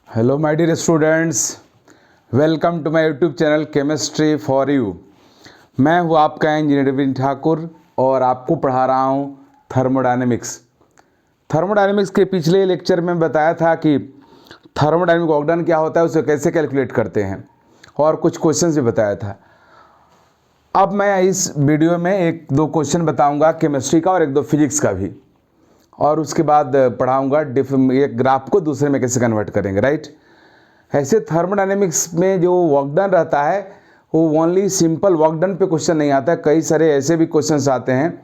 Hello my dear students, welcome to my YouTube channel chemistry for you. मैं हूँ आपका engineer Vipin Thakur और आपको पढ़ा रहा हूँ थर्मोडायनेमिक्स। थर्मोडायनेमिक्स के पिछले लेक्चर में बताया था कि थर्मोडायनेमिक ऑर्गन क्या होता है, उसे कैसे कैलकुलेट करते हैं और कुछ क्वेश्चंस भी बताया था। अब मैं इस वीडियो में एक दो क्वेश्चन बताऊँगा केमिस्ट्री का और एक दो फिजिक्स का भी, और उसके बाद पढ़ाऊंगा एक ग्राफ को दूसरे में कैसे कन्वर्ट करेंगे, राइट। ऐसे थर्मोडायनेमिक्स में जो वर्क डन रहता है वो ओनली सिंपल वर्क डन पे क्वेश्चन नहीं आता है, कई सारे ऐसे भी क्वेश्चंस आते हैं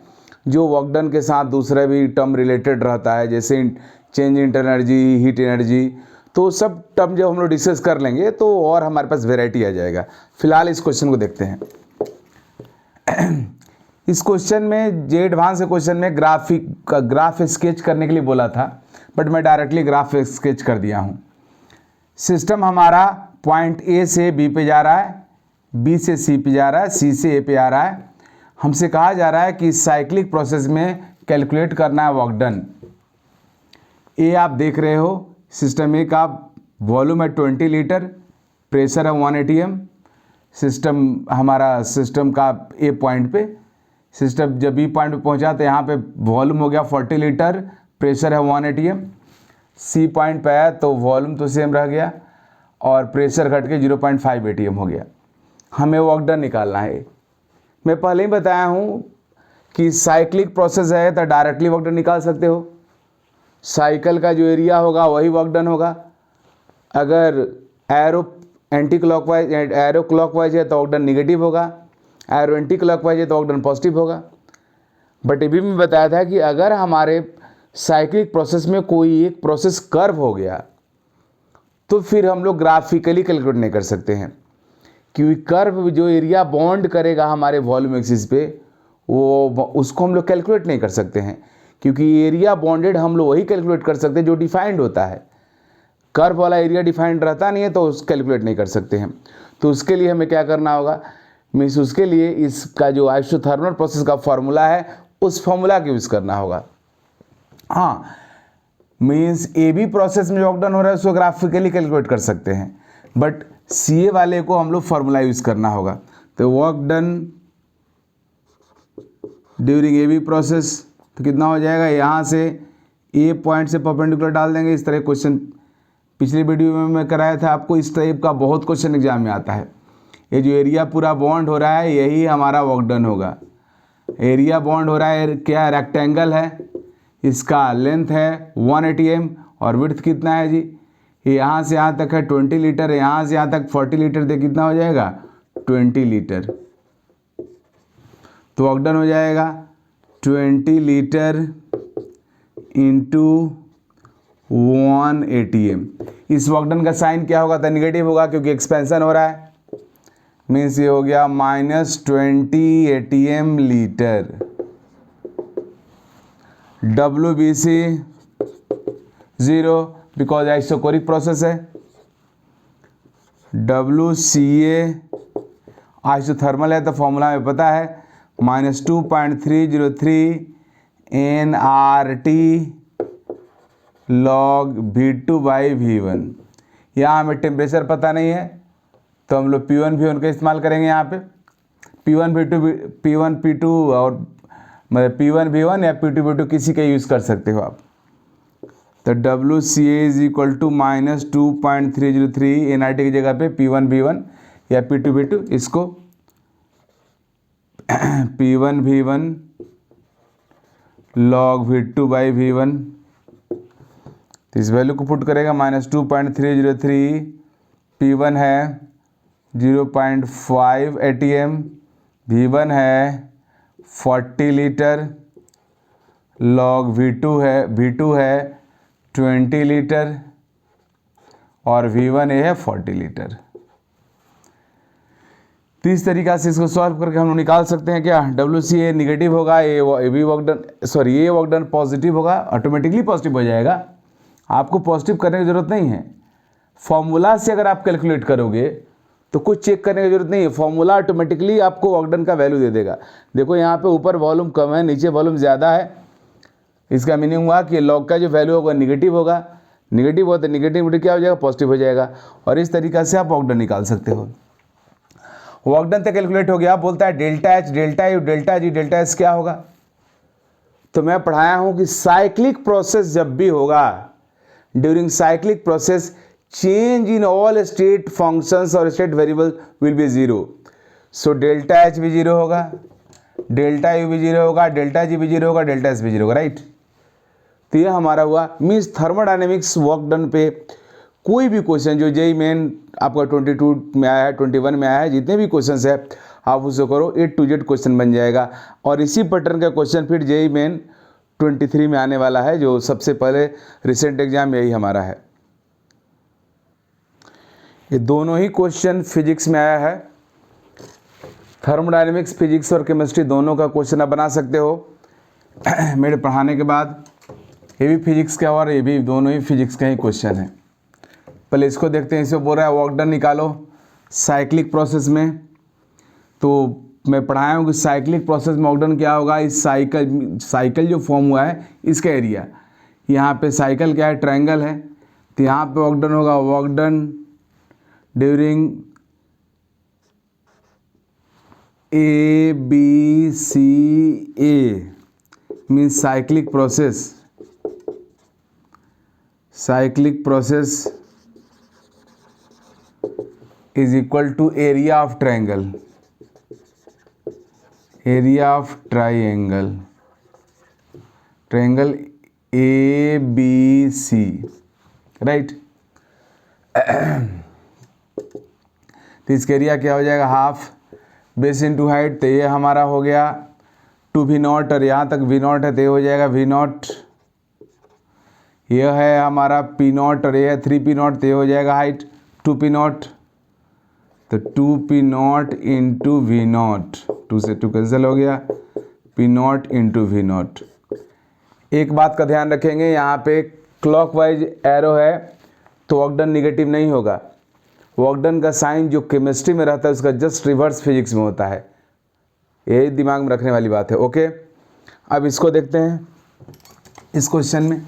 जो वर्क डन के साथ दूसरे भी टर्म रिलेटेड रहता है, जैसे change in energy, heat energy. तो सब टर्म जब हम लोग डिस्कस कर लेंगे तो और हमारे पास वेराइटी आ जाएगा। फिलहाल इस क्वेश्चन को देखते हैं। इस क्वेश्चन में जे एडवांस क्वेश्चन में ग्राफ स्केच करने के लिए बोला था, बट मैं डायरेक्टली ग्राफ स्केच कर दिया हूँ। सिस्टम हमारा पॉइंट ए से बी पे जा रहा है, बी से सी पे जा रहा है, सी से ए पे आ रहा है। हमसे कहा जा रहा है कि साइक्लिक प्रोसेस में कैलकुलेट करना है वर्क डन। ए आप देख रहे हो, सिस्टम ए का वॉल्यूम है 20 लीटर, प्रेशर है 1 atm। सिस्टम का ए पॉइंट पे, सिस्टम जब बी पॉइंट पे पहुंचा तो यहाँ पे वॉल्यूम हो गया 40 लीटर, प्रेशर है 1 atm। सी पॉइंट पे आया तो वॉल्यूम तो सेम रह गया और प्रेशर घट के 0.5 atm हो गया। हमें वर्क डन निकालना है। मैं पहले ही बताया हूँ कि साइक्लिक प्रोसेस है तो डायरेक्टली वर्क डन निकाल सकते हो। साइकिल का जो एरिया होगा वही वर्क डन होगा। अगर एरो क्लॉकवाइज है तो वर्क डन निगेटिव होगा, एरो एंटी क्लॉकवाइज है तो वर्क डन पॉजिटिव होगा। बट ये भी मैं बताया था कि अगर हमारे साइक्लिक प्रोसेस में कोई एक प्रोसेस कर्व हो गया तो फिर हम लोग ग्राफिकली कैलकुलेट नहीं कर सकते हैं, क्योंकि कर्व जो एरिया बॉन्ड करेगा हमारे वॉल्यूम एक्सिस पे वो उसको हम लोग कैलकुलेट नहीं कर सकते हैं, क्योंकि एरिया बॉन्डेड हम लोग वही कैलकुलेट कर सकते हैं जो डिफाइंड होता है। कर्व वाला एरिया डिफाइंड रहता नहीं है तो उस कैलकुलेट नहीं कर सकते हैं। तो उसके लिए हमें क्या करना होगा, मीन्स उसके लिए इसका जो आइसोथर्मल प्रोसेस का फॉर्मूला है उस फॉर्मूला का यूज़ करना होगा। हाँ, मीन्स ए बी प्रोसेस में वर्क डन हो रहा है उसको ग्राफिकली कैलकुलेट कर सकते हैं, बट सी ए वाले को हम लोग फॉर्मूला यूज़ करना होगा। तो work done during A B process तो कितना हो जाएगा, यहाँ से ए पॉइंट से परपेंडिकुलर डाल देंगे। इस तरह क्वेश्चन पिछली वीडियो में मैं कराया था आपको, इस टाइप का बहुत क्वेश्चन एग्जाम में आता है। ये जो एरिया पूरा बॉन्ड हो रहा है यही हमारा वर्क डन होगा। एरिया बॉन्ड हो रहा है, क्या रेक्टेंगल है, इसका लेंथ है 1 atm और विड्थ कितना है जी, यहाँ से यहाँ तक है 20 लीटर, यहाँ से यहाँ तक 40 लीटर दे कितना हो जाएगा 20 लीटर। तो वर्क डन हो जाएगा 20 लीटर इंटू 1 atm। इस वर्क डन का साइन क्या होगा, तो नेगेटिव होगा क्योंकि एक्सपेंशन हो रहा है। मीन्स ये हो गया -20 atm litre. WBC 0 because isochoric process है। WCA आइसोथर्मल है तो फॉर्मूला में पता है -2.303 nRT log V2/V1। यहाँ हमें टेम्परेचर पता नहीं है तो हम लोग P1 V1 का इस्तेमाल करेंगे। यहाँ पे P1 P2 और मतलब P1 V1 या P2 V2 किसी का यूज़ कर सकते हो आप। तो WCA is equal to -2.303 nRT की जगह पे P1 V1 या P2 V2, इसको P1 V1 log V2/V1। तो इस वैल्यू को पुट करेगा -2.303, P1 है 0.5 atm, V1 है 40 लीटर, log V2 है 20 लीटर और V1 है 40 लीटर। तो इस तरीक़ा से इसको सॉल्व करके हम लोग निकाल सकते हैं क्या, WCA निगेटिव होगा, ए वर्क डन पॉजिटिव होगा, ऑटोमेटिकली पॉजिटिव हो जाएगा। आपको पॉजिटिव करने की ज़रूरत नहीं है। फॉर्मूला से अगर आप कैलकुलेट करोगे तो कुछ चेक करने की जरूरत नहीं है, फॉर्मूला ऑटोमेटिकली आपको वर्क डन का वैल्यू दे देगा। देखो यहाँ पे ऊपर वॉल्यूम कम है, नीचे वॉल्यूम ज़्यादा है, इसका मीनिंग हुआ कि लॉग का जो वैल्यू होगा निगेटिव होगा। निगेटिव होता है, निगेटिविटी क्या हो जाएगा, पॉजिटिव हो जाएगा। और इस तरीक़ा से आप वर्क डन निकाल सकते हो। वर्क डन तक कैलकुलेट हो गया। आप बोलता है delta H, delta U, delta G, delta S क्या होगा। तो मैं पढ़ाया हूँ कि साइक्लिक प्रोसेस जब भी होगा, during cyclic process change in all state functions और state variable will be zero. So delta H भी जीरो होगा, डेल्टा यू भी जीरो होगा, डेल्टा जी भी जीरो होगा, डेल्टा एस भी जीरो होगा, राइट। तो ये हमारा हुआ। मीन्स थर्मोडायनेमिक्स वर्क डन पे कोई भी क्वेश्चन जो जेई मेन आपका 22 में आया है, 21 में आया है, जितने भी क्वेश्चन है आप उसे करो, A to Z क्वेश्चन बन जाएगा। और इसी पैटर्न का क्वेश्चन फिर जेई मेन 23 में आने वाला है, जो सबसे पहले रिसेंट एग्जाम यही हमारा है। ये दोनों ही क्वेश्चन फिजिक्स में आया है। थर्मोडायनेमिक्स, फिजिक्स और केमिस्ट्री दोनों का क्वेश्चन आप बना सकते हो मेरे पढ़ाने के बाद। ये भी फिजिक्स का और ये भी दोनों ही फिजिक्स का ही क्वेश्चन है। पहले इसको देखते हैं। इसमें बोल रहा है वर्क डन निकालो साइक्लिक प्रोसेस में। तो मैं पढ़ाया हूँ कि साइक्लिक प्रोसेस में वर्क डन क्या होगा। इस साइकिल जो फॉर्म हुआ है इसका एरिया, यहाँ पे साइकिल क्या है, ट्रायंगल है, तो यहाँ पे वर्क डन होगा, work done during A B C A means cyclic process is equal to area of triangle, area of triangle ABC, right. तो इसका एरिया क्या हो जाएगा, हाफ बेस इंटू हाइट। तो ये हमारा हो गया 2V0 और यहाँ तक V0 है तो ये हो जाएगा V0। यह है हमारा P0 और ये है 3P0 तो ये हो जाएगा हाइट 2P0। तो 2P0 इंटू V0, 2 से 2 कैंसिल हो गया, P0 इंटू V0। एक बात का ध्यान रखेंगे, यहाँ पे क्लॉकवाइज एरो है तो वर्क डन निगेटिव नहीं होगा। वर्क डन का साइन जो केमिस्ट्री में रहता है उसका जस्ट रिवर्स फिजिक्स में होता है। यही दिमाग में रखने वाली बात है। ओके, अब इसको देखते हैं। इस क्वेश्चन में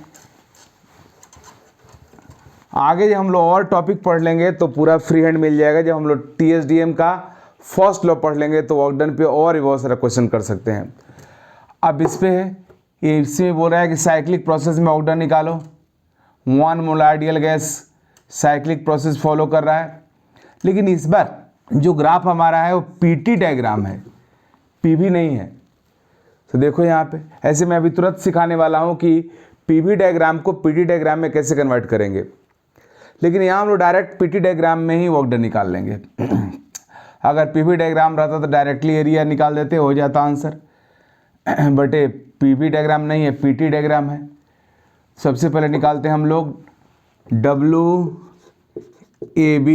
आगे जब हम लोग और टॉपिक पढ़ लेंगे तो पूरा फ्री हैंड मिल जाएगा। जब हम लोग TSDM का फर्स्ट लॉ पढ़ लेंगे तो वर्क डन पे और भी बहुत सारा क्वेश्चन कर सकते हैं। अब इस पे है, ये इसमें बोल रहा है कि साइक्लिक प्रोसेस में वर्क डन निकालो। 1 mole ideal gas cyclic process follow कर रहा है, लेकिन इस बार जो ग्राफ हमारा है वो PT डायग्राम है, PV नहीं है। तो देखो यहाँ पे, ऐसे मैं अभी तुरंत सिखाने वाला हूँ कि PV डायग्राम को PT डायग्राम में कैसे कन्वर्ट करेंगे, लेकिन यहाँ हम लोग डायरेक्ट PT डायग्राम में ही वर्क डन निकाल लेंगे। अगर PV डायग्राम रहता तो डायरेक्टली एरिया निकाल देते, हो जाता आंसर। बट ये PV डायग्राम नहीं है, PT डायग्राम है। सबसे पहले निकालते हैं हम लोग WAB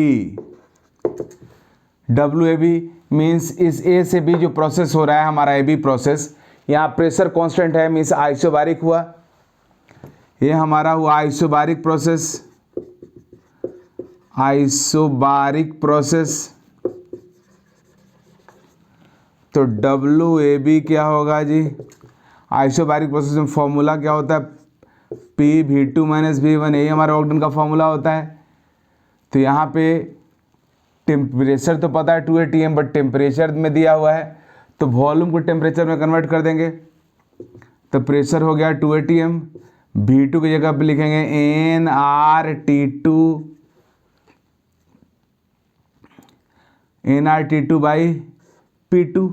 मीन्स इस A से B जो प्रोसेस हो रहा है हमारा AB प्रोसेस, यहाँ प्रेशर कांस्टेंट है मीन्स आइसोबारिक हुआ। ये हमारा हुआ आइसोबारिक प्रोसेस। तो WAB क्या होगा जी, आइसोबारिक प्रोसेस में फॉर्मूला क्या होता है, PV2 - V1, यही हमारा वर्क डन का फॉर्मूला होता है। तो यहाँ पे टेम्परेचर तो पता है 2 atm, बट टेम्परेचर में दिया हुआ है तो वॉल्यूम को टेम्परेचर में कन्वर्ट कर देंगे। तो प्रेशर हो गया 2 atm, V2 की जगह पे लिखेंगे nRT2 बाई P2,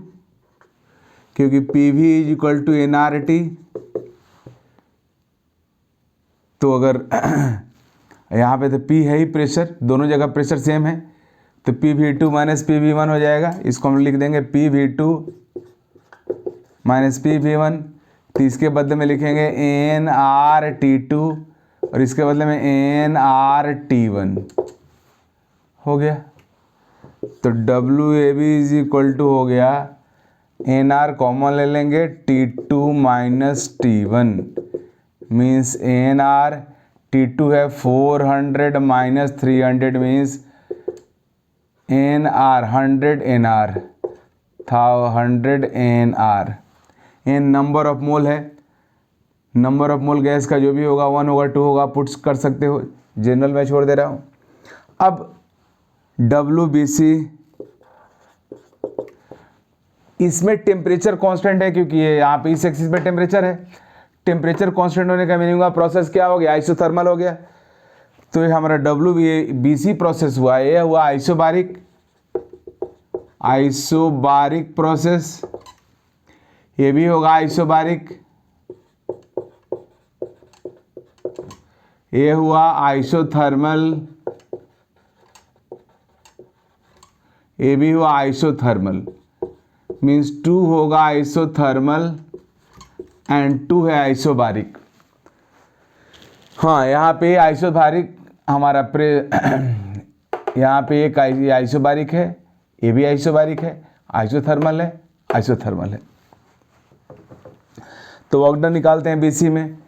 क्योंकि PV is equal to nRT। तो अगर यहाँ पे तो P है ही प्रेशर, दोनों जगह प्रेशर सेम है, तो PV2 - PV1 हो जाएगा। इसको हम लिख देंगे PV2 - PV1। तो इसके बदले में लिखेंगे nRT2 और इसके बदले में nRT1 हो गया। तो WAB इज इक्वल टू हो गया, nR कॉमन ले लेंगे, T2 - T1 means nR, T2 है 400 - 300 मीन्स nR 100 nR था 100 nR। n number of mole है, नंबर ऑफ मोल गैस का जो भी होगा 1 होगा 2 होगा, पुट्स कर सकते हो, जनरल में छोड़ दे रहा हूँ। अब WBC, इसमें टेम्परेचर कांस्टेंट है क्योंकि ये यहाँ पे इस एक्सिस पे टेम्परेचर है। टेम्परेचर कांस्टेंट होने का मीनिंग हुआ प्रोसेस क्या हो गया, आइसोथर्मल हो गया। तो ये हमारा WBC प्रोसेस हुआ, ये हुआ आइसोबारिक प्रोसेस, ये भी होगा आइसोबारिक, ये हुआ आइसोथर्मल, ये भी हुआ आइसोथर्मल। मीन्स 2 होगा आइसोथर्मल एंड 2 है आइसोबारिक। हाँ, यहाँ पे आइसोबारिक हमारा यहाँ पे एक आइसोबारिक है, ये भी आइसोबारिक है, आइसोथर्मल है, आइसोथर्मल है। तो वर्क डन निकालते हैं BC में।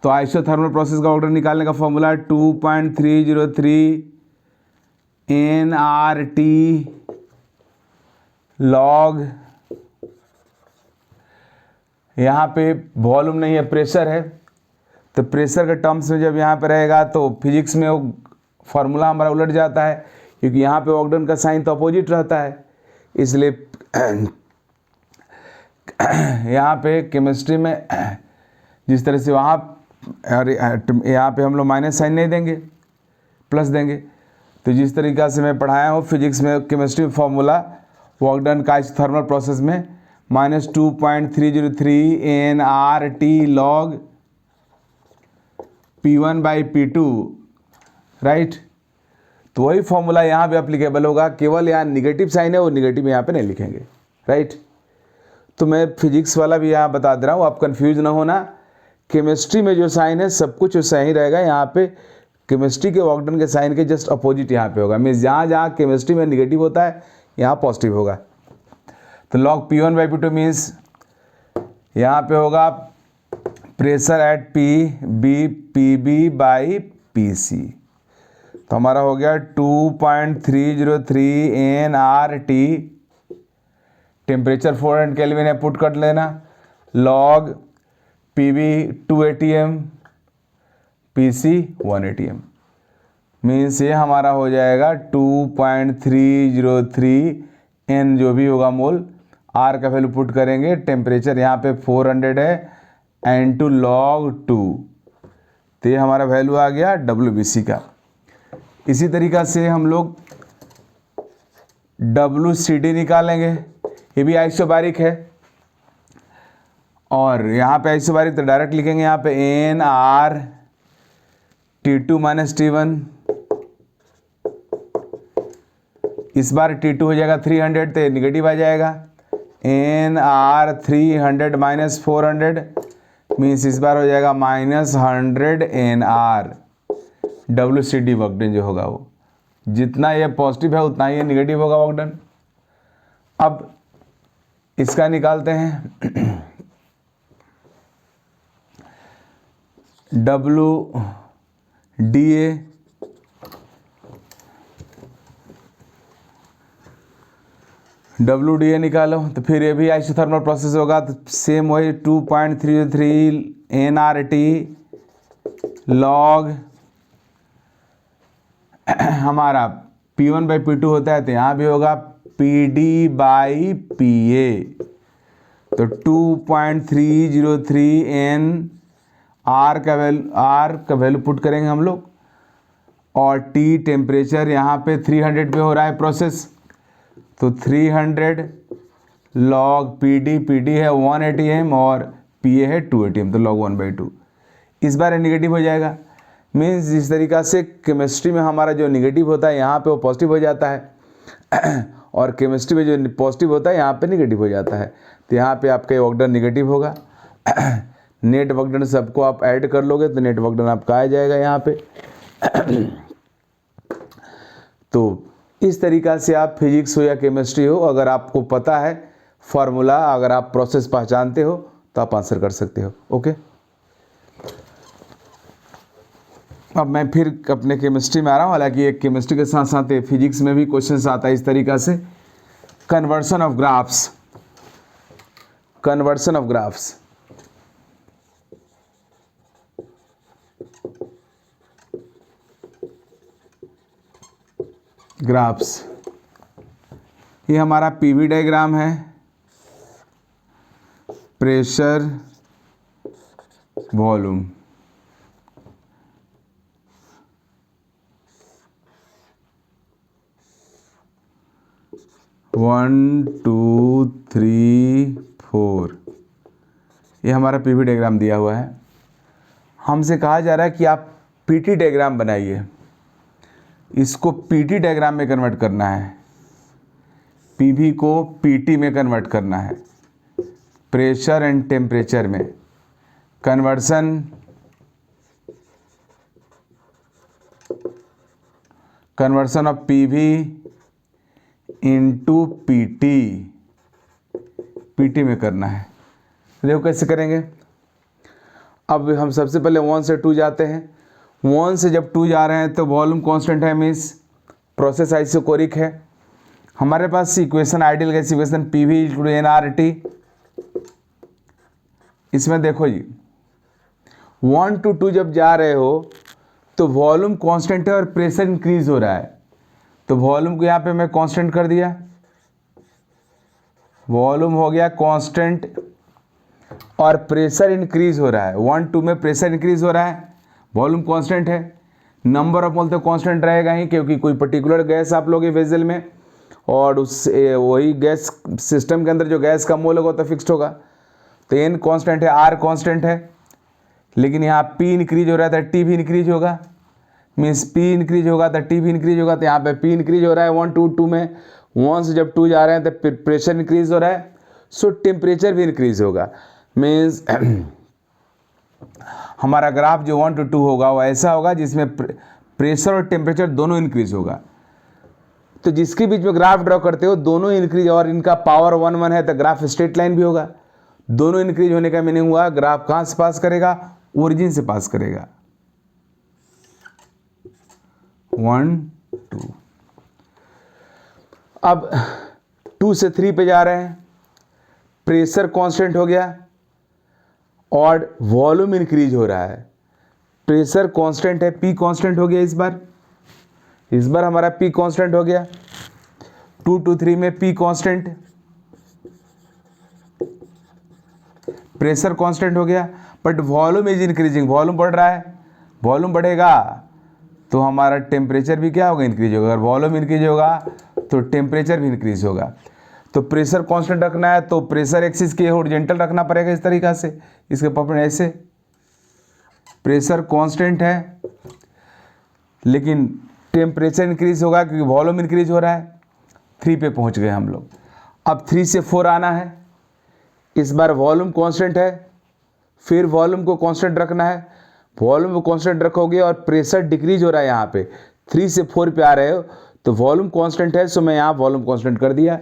तो आइसोथर्मल प्रोसेस का वर्क डन निकालने का फॉर्मूला 2.303 nRT लॉग, यहाँ पे वॉल्यूम नहीं है, प्रेशर है। तो प्रेशर के टर्म्स में जब यहाँ पे रहेगा तो फिजिक्स में वो फार्मूला हमारा उलट जाता है, क्योंकि यहाँ पे वर्क डन का साइन तो अपोजिट रहता है। इसलिए यहाँ पे केमिस्ट्री में जिस तरह से वहाँ और यहाँ पे हम लोग माइनस साइन नहीं देंगे, प्लस देंगे। तो जिस तरीक़ा से मैं पढ़ाया हूँ फिजिक्स में केमिस्ट्री फार्मूला वर्क डन का आइसोथर्मल प्रोसेस में -2.303 nRT लॉग P1/P2, राइट। तो वही फॉर्मूला यहाँ पे अप्लीकेबल होगा, केवल यहाँ निगेटिव साइन है, वो निगेटिव यहाँ पे नहीं लिखेंगे, राइट। तो मैं फिजिक्स वाला भी यहाँ बता दे रहा हूँ, आप कंफ्यूज ना होना। केमिस्ट्री में जो साइन है सब कुछ सही रहेगा, यहाँ पे केमिस्ट्री के वर्क डन के साइन के जस्ट अपोजिट यहाँ पे होगा। मीन्स जहाँ जहाँ केमिस्ट्री में निगेटिव होता है यहाँ पॉजिटिव होगा। तो लॉग P1/P2 मीन्स यहाँ पे होगा प्रेशर एट PB/PC। तो हमारा हो गया 2.303 nRT, टेम्परेचर 400 केल्विन है, पुट कर लेना, log PB 2 atm, PC 1 atm। Means ये हमारा हो जाएगा 2.303 n जो भी होगा मोल, R का वैल्यू पुट करेंगे, टेम्परेचर यहाँ पे 400 है, N2 log 2। तो ये हमारा वैल्यू आ गया WBC का। इसी तरीक़ा से हम लोग WCD निकालेंगे, ये भी आइसोबारिक है। और यहाँ पे आइसोबारिक तो डायरेक्ट लिखेंगे, यहाँ पे nRT2 - T1। इस बार T2 हो जाएगा 300, तो निगेटिव आ जाएगा, nR 300 - 400 मीन्स इस बार हो जाएगा -100 nR। WCD वर्क डन जो होगा वो जितना ये पॉजिटिव है उतना ही ये निगेटिव होगा वर्क डन। अब इसका निकालते हैं WDA। WDA निकालो तो फिर ये भी आइसोथर्मल प्रोसेस होगा, तो सेम वही 2.303 nRT लॉग हमारा P1/P2 होता है, तो यहाँ भी होगा PD/PA। तो 2.303 n R का वैल्यू पुट करेंगे हम लोग, और T टेम्परेचर यहाँ पे 300 पे हो रहा है प्रोसेस, तो 300 लॉग PD है 1 atm और PA है 2 atm, तो log 1/2। इस बार नेगेटिव हो जाएगा। मीन्स इस तरीक़ा से केमिस्ट्री में हमारा जो नेगेटिव होता है यहाँ पे वो पॉजिटिव हो जाता है, और केमिस्ट्री में जो पॉजिटिव होता है यहाँ पे नेगेटिव हो जाता है। तो यहाँ पे आपका वर्क डन नेगेटिव होगा। नेट वर्क डन सबको आप ऐड कर लोगे तो नेट वर्क डन आपका आ जाएगा यहाँ पे। तो इस तरीक़ा से आप फिजिक्स हो या केमिस्ट्री हो, अगर आपको पता है फार्मूला, अगर आप प्रोसेस पहचानते हो तो आप आंसर कर सकते हो। ओके, अब मैं फिर अपने केमिस्ट्री में आ रहा हूँ। हालांकि एक केमिस्ट्री के साथ साथ फिजिक्स में भी क्वेश्चन आता है इस तरीक़ा से, कन्वर्सन ऑफ ग्राफ्स। ग्राफ्स। ये हमारा पीवी डायग्राम है, pressure volume. One two three four, ये हमारा पीवी डायग्राम दिया हुआ है। हमसे कहा जा रहा है कि आप पीटी डायग्राम बनाइए, इसको पीटी डायग्राम में कन्वर्ट करना है, पीवी को पीटी में कन्वर्ट करना है, प्रेशर एंड टेम्परेचर में conversion of PV into PT, PT में करना है। देखो कैसे करेंगे। अब हम सबसे पहले 1 से 2 जाते हैं। 1 से जब 2 जा रहे हैं तो वॉल्यूम कांस्टेंट है, मीन्स प्रोसेस आइसोकोरिक है। हमारे पास equation ideal gas equation PV equal to nRT. इसमें देखो जी 1 to 2 जब जा रहे हो तो वॉल्यूम कांस्टेंट है और प्रेशर इंक्रीज हो रहा है, तो वॉल्यूम को यहाँ पे मैं कांस्टेंट कर दिया, वॉल्यूम हो गया कांस्टेंट और प्रेशर इंक्रीज हो रहा है। 1 2 में प्रेशर इंक्रीज हो रहा है, वॉल्यूम कांस्टेंट है। नंबर ऑफ मोल तो कांस्टेंट रहेगा ही, क्योंकि कोई पर्टिकुलर गैस आप लोगे वेजल में और उस वही गैस सिस्टम के अंदर जो गैस का मोल होगा तो फिक्स्ड होगा। तो एन कांस्टेंट है, आर कांस्टेंट है, लेकिन यहाँ पी इंक्रीज हो रहा था, टी भी इंक्रीज होगा, मीन्स पी इंक्रीज होगा तो टी भी इंक्रीज होगा। तो यहाँ पे पी इंक्रीज हो रहा है 1 2 2 में। 1 से जब 2 जा रहे हैं तो प्रेशर इंक्रीज हो रहा है, सो टेम्परेचर भी इंक्रीज होगा। मीन्स हमारा ग्राफ जो 1 to 2 होगा वो ऐसा होगा जिसमें प्रेशर और टेम्परेचर दोनों इंक्रीज होगा। तो जिसके बीच में ग्राफ ड्रॉ करते हो दोनों इंक्रीज और इनका पावर 1 1 है तो ग्राफ स्ट्रेट लाइन भी होगा। दोनों इंक्रीज होने का मीनिंग हुआ ग्राफ कहाँ से पास करेगा, ओरिजिन से पास करेगा। 1 2। अब 2 से 3 पे जा रहे हैं, प्रेशर कांस्टेंट हो गया और वॉल्यूम इंक्रीज हो रहा है। प्रेशर कांस्टेंट है, पी कांस्टेंट हो गया इस बार हमारा पी कांस्टेंट हो गया। 2 to 3 में पी कांस्टेंट, प्रेशर कांस्टेंट हो गया, but volume is increasing, volume बढ़ रहा है। वॉल्यूम बढ़ेगा तो हमारा टेम्परेचर भी क्या होगा, इंक्रीज होगा। अगर वॉल्यूम इंक्रीज होगा तो टेम्परेचर भी इंक्रीज होगा। तो प्रेशर कांस्टेंट रखना है तो प्रेशर एक्सिस के हॉरिजॉन्टल रखना पड़ेगा इस तरीक़ा से, इसके पॉइंट ऐसे। प्रेशर कांस्टेंट है लेकिन टेम्परेचर इंक्रीज होगा क्योंकि वॉल्यूम इंक्रीज हो रहा है। 3 पे पहुंच गए हम लोग। अब 3 से 4 आना है। इस बार वॉल्यूम कांस्टेंट है, फिर वॉल्यूम को कांस्टेंट रखना है। वॉल्यूम को कांस्टेंट रखोगे और प्रेशर डिक्रीज हो रहा है। यहाँ पे 3 से 4 पे आ रहे हो तो वॉल्यूम कांस्टेंट है, सो मैं यहाँ वॉल्यूम कांस्टेंट कर दिया,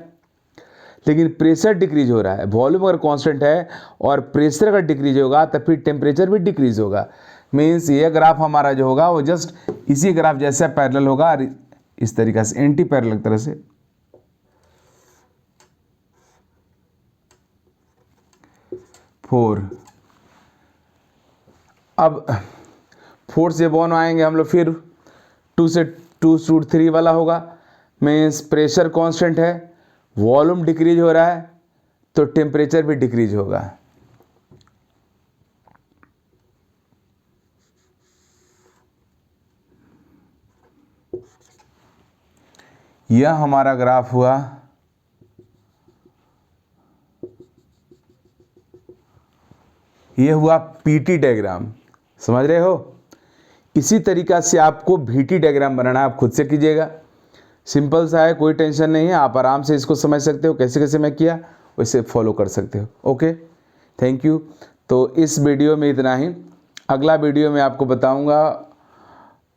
लेकिन प्रेशर डिक्रीज हो रहा है। वॉल्यूम अगर कांस्टेंट है और प्रेशर अगर डिक्रीज होगा तो फिर टेम्परेचर भी डिक्रीज होगा। मीन्स ये ग्राफ हमारा जो होगा वो जस्ट इसी ग्राफ जैसा पैरेलल होगा, इस तरीक़ा से एंटी पैरेलल तरह से। फोर, अब 4 से 1 आएंगे हम लोग, फिर 2 से 2 to 3 वाला होगा। मीन्स प्रेशर कांस्टेंट है, वॉल्यूम डिक्रीज हो रहा है तो टेम्परेचर भी डिक्रीज होगा। यह हमारा ग्राफ हुआ। यह हुआ पीटी डायग्राम, समझ रहे हो। इसी तरीक़ा से आपको भीटी डायग्राम बनाना है, आप खुद से कीजिएगा। सिंपल सा है, कोई टेंशन नहीं है, आप आराम से इसको समझ सकते हो। कैसे कैसे मैं किया वैसे फॉलो कर सकते हो। Okay, thank you. तो इस वीडियो में इतना ही। अगला वीडियो में आपको बताऊंगा,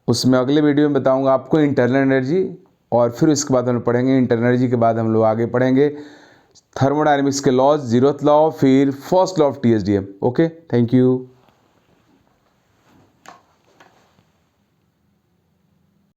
उसमें अगले वीडियो में बताऊंगा आपको इंटरनल एनर्जी, और फिर इसके बाद हम लोग पढ़ेंगे इंटरनल एनर्जी के बाद हम लोग आगे पढ़ेंगे थर्मोडायनेमिक्स के लॉज, 0th लॉ, फिर first law of TSDM। Okay, thank you.